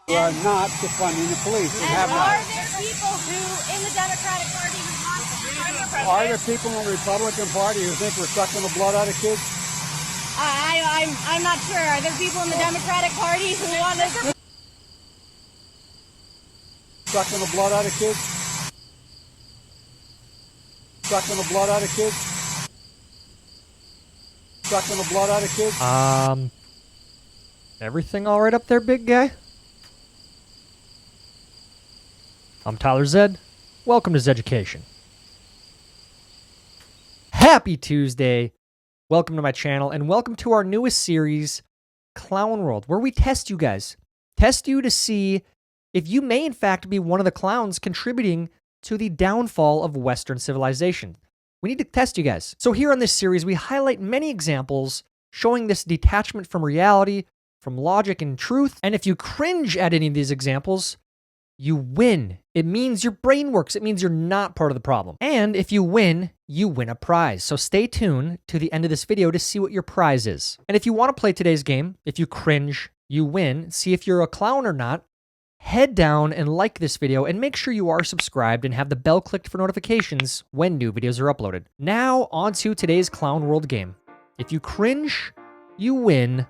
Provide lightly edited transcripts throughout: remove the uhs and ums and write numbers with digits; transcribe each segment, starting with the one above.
not defunding the police. And have not. are there people who, in the Democratic Party, who want to be president? Are there people in the Republican Party who think we're sucking the blood out of kids? I'm not sure. Are there people in the Democratic Party who want to... Sucking the blood out of kids? Sucking the blood out of kids? Sucking the blood out of kids? Everything all right up there, big guy? I'm Tyler Zed. Welcome to Zeducation. Happy Tuesday. Welcome to my channel, and welcome to our newest series, Clown World, where we test you guys. Test you to see if you may in fact be one of the clowns contributing to the downfall of Western civilization. We need to test you guys. So here on this series, we highlight many examples showing this detachment from reality, from logic and truth. And if you cringe at any of these examples, you win. It means your brain works. It means you're not part of the problem. And if you win a prize. So stay tuned to the end of this video to see what your prize is. And if you want to play today's game, if you cringe, you win, see if you're a clown or not, head down and like this video and make sure you are subscribed and have the bell clicked for notifications when new videos are uploaded. Now on to today's Clown World game. If you cringe, you win,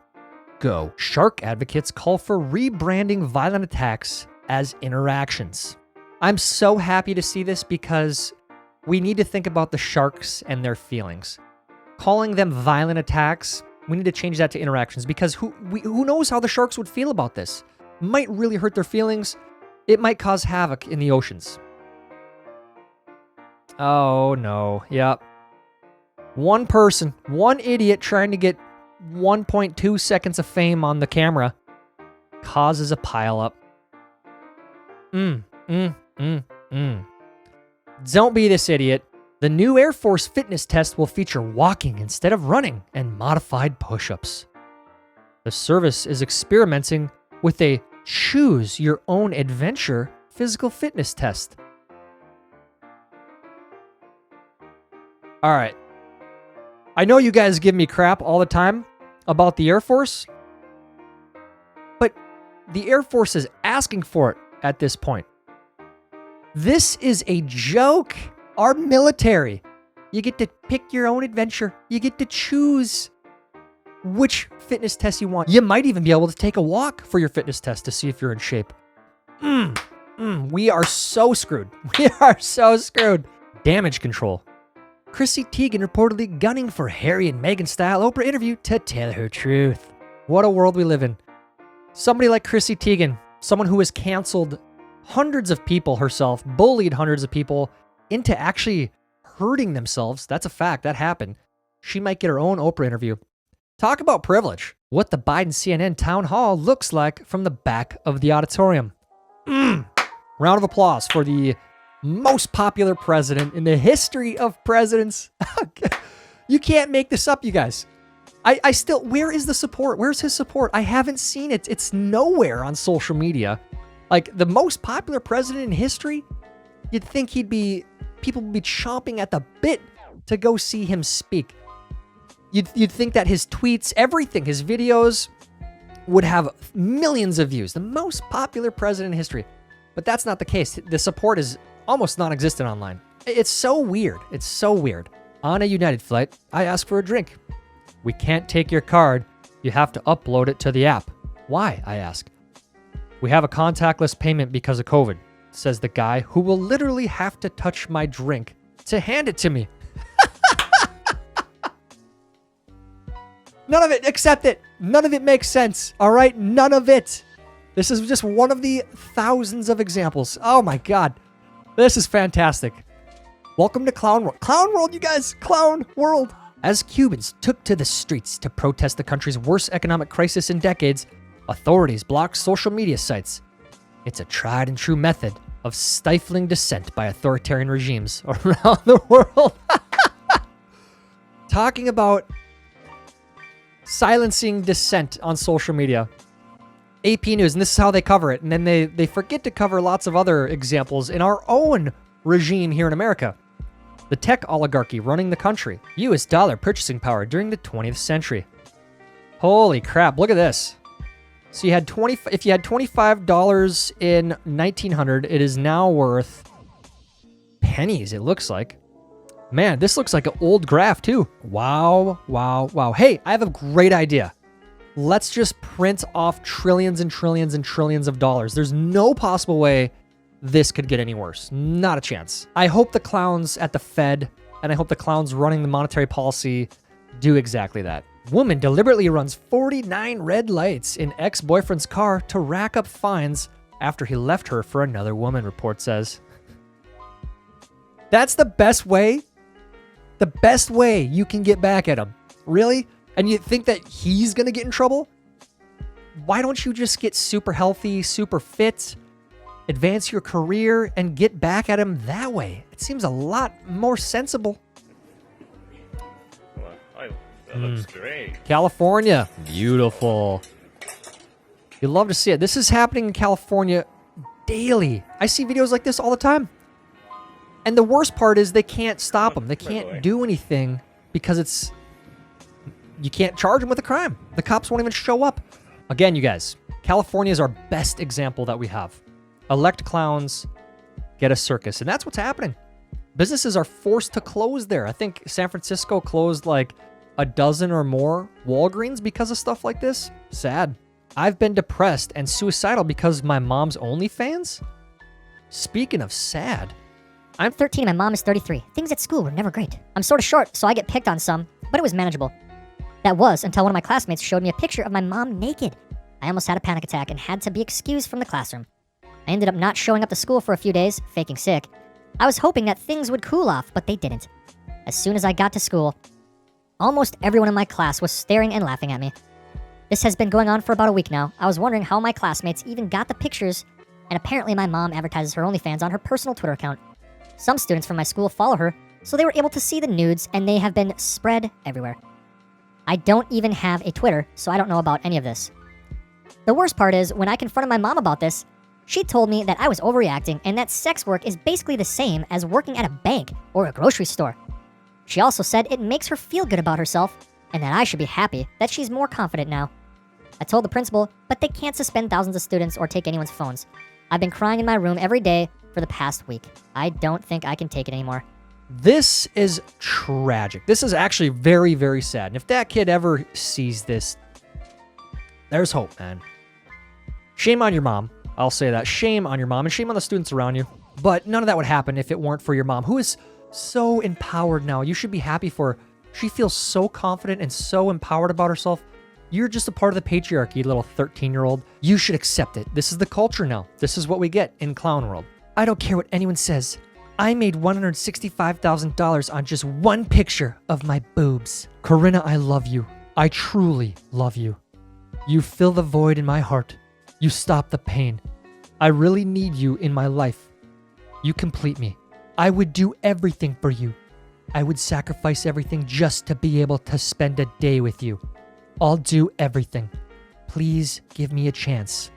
go. Shark advocates call for rebranding violent attacks as interactions. I'm so happy to see this because we need to think about the sharks and their feelings. Calling them violent attacks, we need to change that to interactions because who knows how the sharks would feel about this? Might really hurt their feelings. It might cause havoc in the oceans. Oh no, yep. One person, one idiot trying to get 1.2 seconds of fame on the camera causes a pileup. Don't be this idiot. The new Air Force fitness test will feature walking instead of running and modified push-ups. The service is experimenting with a choose your own adventure physical fitness test. All right. I know you guys give me crap all the time about the Air Force, but the Air Force is asking for it at this point. This is a joke. Our military. You get to pick your own adventure. You get to choose which fitness test you want. You might even be able to take a walk for your fitness test to see if you're in shape. We are so screwed. We are so screwed. Damage control. Chrissy Teigen reportedly gunning for Harry and Meghan style Oprah interview to tell her truth. What a world we live in. Somebody like Chrissy Teigen, someone who has canceled hundreds of people herself, bullied hundreds of people into actually hurting themselves. That's a fact. That happened. She might get her own Oprah interview. Talk about privilege. What the Biden CNN town hall looks like from the back of the auditorium. Round of applause for the most popular president in the history of presidents. You can't make this up, you guys. I still, where is the support? Where's his support? I haven't seen it. It's nowhere on social media. Like the most popular president in history, you'd think people would be chomping at the bit to go see him speak. You'd think that his tweets, everything, his videos would have millions of views. The most popular president in history. But that's not the case. The support is almost non-existent online. It's so weird. It's so weird. On a United flight, I ask for a drink. We can't take your card. You have to upload it to the app. Why? I ask. We have a contactless payment because of COVID, says the guy who will literally have to touch my drink to hand it to me. None of it, accept it. None of it makes sense. All right? None of it. This is just one of the thousands of examples. Oh my God. This is fantastic. Welcome to Clown World. Clown World, you guys. Clown World. As Cubans took to the streets to protest the country's worst economic crisis in decades, authorities blocked social media sites. It's a tried and true method of stifling dissent by authoritarian regimes around the world. Talking about silencing dissent on social media. AP News, and this is how they cover it. And then they forget to cover lots of other examples in our own regime here in America. The tech oligarchy running the country. US dollar purchasing power during the 20th century. Holy crap, look at this. So you had if you had $25 in 1900, it is now worth pennies, it looks like. Man, this looks like an old graph too. Wow, wow, wow. Hey, I have a great idea. Let's just print off trillions and trillions and trillions of dollars. There's no possible way this could get any worse. Not a chance. I hope the clowns at the Fed and I hope the clowns running the monetary policy do exactly that. Woman deliberately runs 49 red lights in ex-boyfriend's car to rack up fines after he left her for another woman, report says. That's the best way? The best way you can get back at him. Really? And you think that he's going to get in trouble? Why don't you just get super healthy, super fit, advance your career, and get back at him that way? It seems a lot more sensible. That looks great. California. Beautiful. You love to see it. This is happening in California daily. I see videos like this all the time. And the worst part is they can't stop them. They can't do anything because you can't charge them with a crime. The cops won't even show up. Again, you guys, California is our best example that we have. Elect clowns, get a circus. And that's what's happening. Businesses are forced to close there. I think San Francisco closed like a dozen or more Walgreens because of stuff like this. Sad. I've been depressed and suicidal because my mom's OnlyFans? Speaking of sad. I'm 13 and my mom is 33. Things at school were never great. I'm sort of short, so I get picked on some, but it was manageable. That was until one of my classmates showed me a picture of my mom naked. I almost had a panic attack and had to be excused from the classroom. I ended up not showing up to school for a few days, faking sick. I was hoping that things would cool off, but they didn't. As soon as I got to school, almost everyone in my class was staring and laughing at me. This has been going on for about a week now. I was wondering how my classmates even got the pictures, and apparently my mom advertises her OnlyFans on her personal Twitter account. Some students from my school follow her, so they were able to see the nudes, and they have been spread everywhere. I don't even have a Twitter, so I don't know about any of this. The worst part is, when I confronted my mom about this, she told me that I was overreacting and that sex work is basically the same as working at a bank or a grocery store. She also said it makes her feel good about herself and that I should be happy that she's more confident now. I told the principal, but they can't suspend thousands of students or take anyone's phones. I've been crying in my room every day for the past week. I don't think I can take it anymore. This is tragic. This is actually very, very sad. And if that kid ever sees this, there's hope, man. Shame on your mom. I'll say that. Shame on your mom and shame on the students around you. But none of that would happen if it weren't for your mom, who is so empowered now. You should be happy for her. She feels so confident and so empowered about herself. You're just a part of the patriarchy, little 13-year-old. You should accept it. This is the culture now. This is what we get in clown world. I don't care what anyone says. I made $165,000 on just one picture of my boobs. Corinna, I love you. I truly love you. You fill the void in my heart. You stop the pain. I really need you in my life. You complete me. I would do everything for you. I would sacrifice everything just to be able to spend a day with you. I'll do everything. Please give me a chance.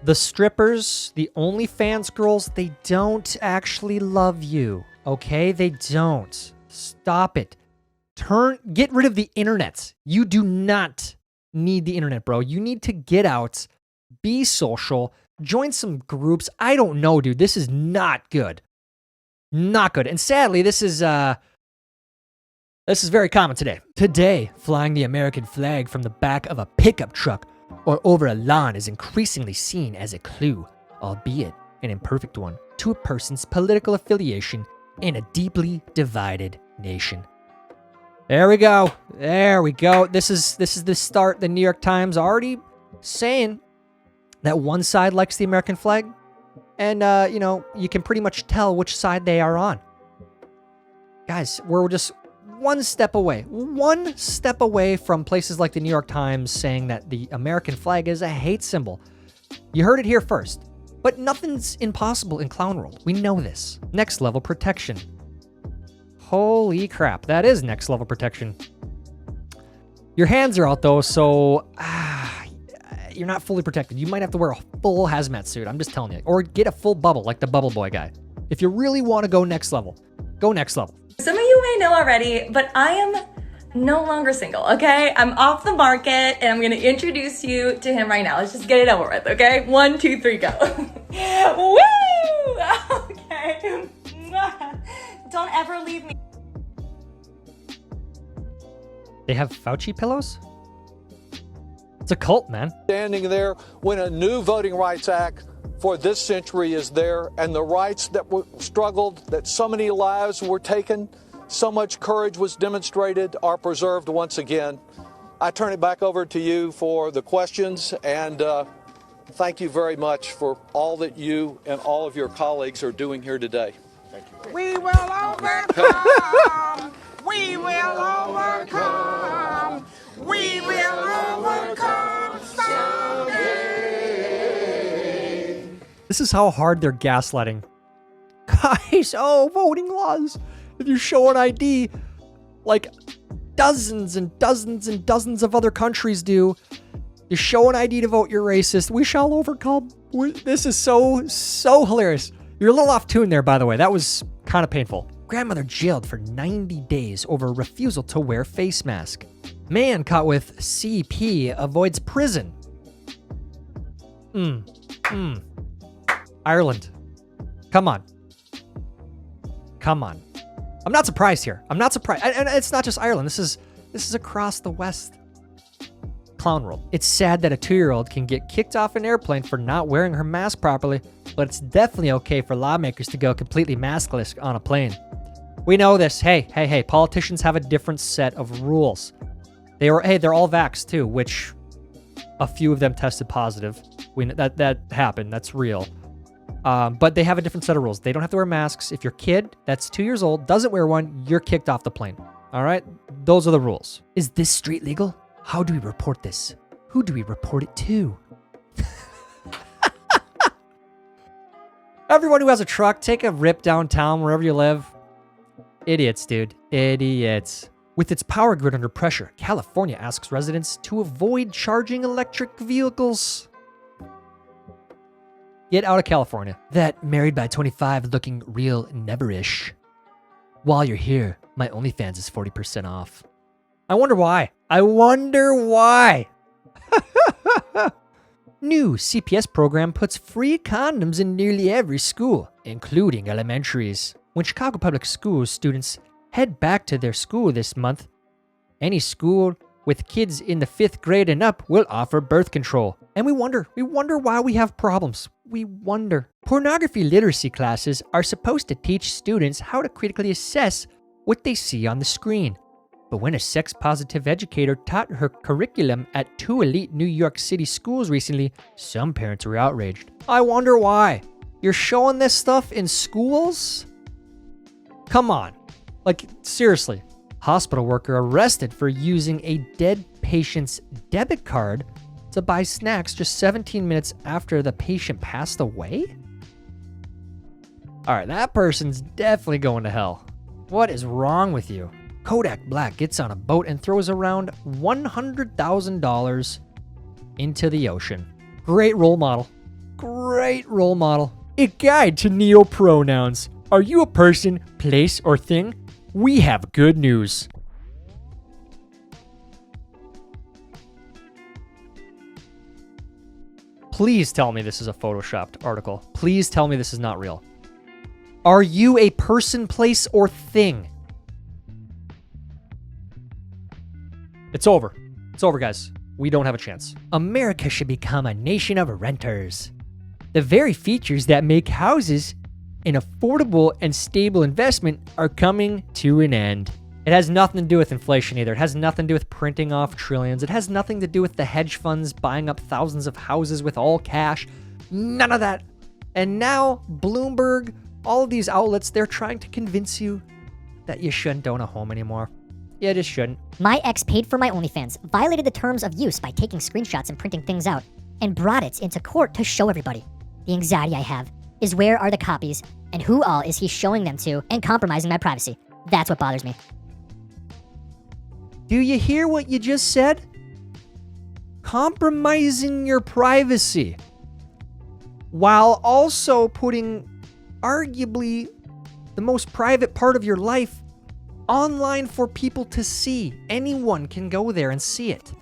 The strippers, the OnlyFans girls, they don't actually love you, okay? They don't. Stop it. Get rid of the internet. You do not need the internet, bro. You need to get out, be social, join some groups. I don't know, dude. This is not good. Not good. And sadly, this is very common today. Today, flying the American flag from the back of a pickup truck or over a lawn is increasingly seen as a clue, albeit an imperfect one, to a person's political affiliation in a deeply divided nation. There we go. There we go. This is the start. The New York Times already saying that one side likes the American flag, and you can pretty much tell which side they are on. Guys, we're just one step away from places like the New York Times saying that the American flag is a hate symbol. You heard it here first. But nothing's impossible in clown world. We know this. Next level protection. Holy crap, that is next level protection. Your hands are out though, so you're not fully protected. You might have to wear a full hazmat suit, I'm just telling you. Or get a full bubble like the Bubble Boy guy. If you really want to go next level, go next level. Some of you may know already, but I am no longer single, okay? I'm off the market and I'm gonna introduce you to him right now. Let's just get it over with, okay? 1, 2, 3, go. Woo! Okay. Don't ever leave me. They have Fauci pillows? It's a cult, man. Standing there when a new Voting Rights Act for this century is there, and the rights that were struggled, that so many lives were taken, so much courage was demonstrated, are preserved once again. I turn it back over to you for the questions, and thank you very much for all that you and all of your colleagues are doing here today. We will overcome. We will overcome. We will overcome someday. This is how hard they're gaslighting. Guys, voting laws. If you show an ID, like dozens and dozens and dozens of other countries do, you show an ID to vote, you're racist. We shall overcome. This is so hilarious. You're a little off tune there, by the way. That was kind of painful. Grandmother jailed for 90 days over refusal to wear face mask. Man caught with CP avoids prison. Ireland. Come on. I'm not surprised here. I'm not surprised. And it's not just Ireland. This is across the West. Clown world. It's sad that a 2-year-old can get kicked off an airplane for not wearing her mask properly, but it's definitely okay for lawmakers to go completely maskless on a plane. We know this. Hey, politicians have a different set of rules. They're all vaxxed too, which a few of them tested positive. That happened. That's real. But they have a different set of rules. They don't have to wear masks. If your kid that's 2 years old doesn't wear one, you're kicked off the plane. All right? Those are the rules. Is this street legal? How do we report this? Who do we report it to? Everyone who has a truck, take a rip downtown wherever you live. Idiots, dude. Idiots. With its power grid under pressure, California asks residents to avoid charging electric vehicles. Get out of California. That married by 25 looking real neverish. While you're here, my OnlyFans is 40% off. I wonder why. New CPS program puts free condoms in nearly every school, including elementaries. When Chicago Public Schools students head back to their school this month, any school with kids in the 5th grade and up will offer birth control. And we wonder why we have problems. We wonder. Pornography literacy classes are supposed to teach students how to critically assess what they see on the screen. But when a sex-positive educator taught her curriculum at 2 elite New York City schools recently, some parents were outraged. I wonder why. You're showing this stuff in schools? Come on. Like, seriously. Hospital worker arrested for using a dead patient's debit card to buy snacks just 17 minutes after the patient passed away? All right, that person's definitely going to hell. What is wrong with you? Kodak Black gets on a boat and throws around $100,000 into the ocean. Great role model. Great role model. A guide to neo-pronouns. Are you a person, place, or thing? We have good news. Please tell me this is a photoshopped article. Please tell me this is not real. Are you a person, place, or thing? It's over. It's over, guys. We don't have a chance. America should become a nation of renters. The very features that make houses an affordable and stable investment are coming to an end. It has nothing to do with inflation either. It has nothing to do with printing off trillions. It has nothing to do with the hedge funds buying up thousands of houses with all cash. None of that. And now Bloomberg, all of these outlets, they're trying to convince you that you shouldn't own a home anymore. You just shouldn't. My ex paid for my OnlyFans, violated the terms of use by taking screenshots and printing things out, and brought it into court to show everybody. The anxiety I have is where are the copies, and who all is he showing them to and compromising my privacy? That's what bothers me. Do you hear what you just said? Compromising your privacy, while also putting arguably the most private part of your life online for people to see. Anyone can go there and see it.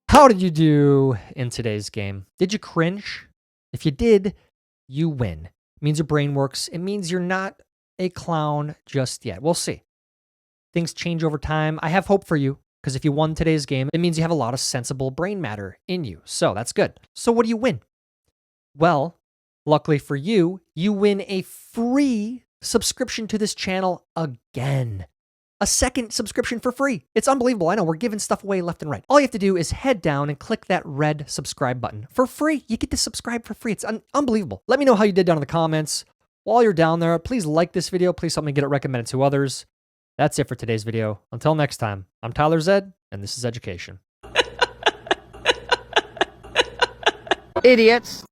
How did you do in today's game? Did you cringe? If you did, you win. It means your brain works. It means you're not a clown just yet. We'll see. Things change over time. I have hope for you, because if you won today's game, it means you have a lot of sensible brain matter in you. So that's good. So what do you win? Well, luckily for you, you win a free subscription to this channel again. A second subscription for free. It's unbelievable. I know, we're giving stuff away left and right. All you have to do is head down and click that red subscribe button for free. You get to subscribe for free. It's unbelievable. Let me know how you did down in the comments. While you're down there, please like this video. Please help me get it recommended to others. That's it for today's video. Until next time, I'm Tyler Zed, and this is Zeducation. Idiots.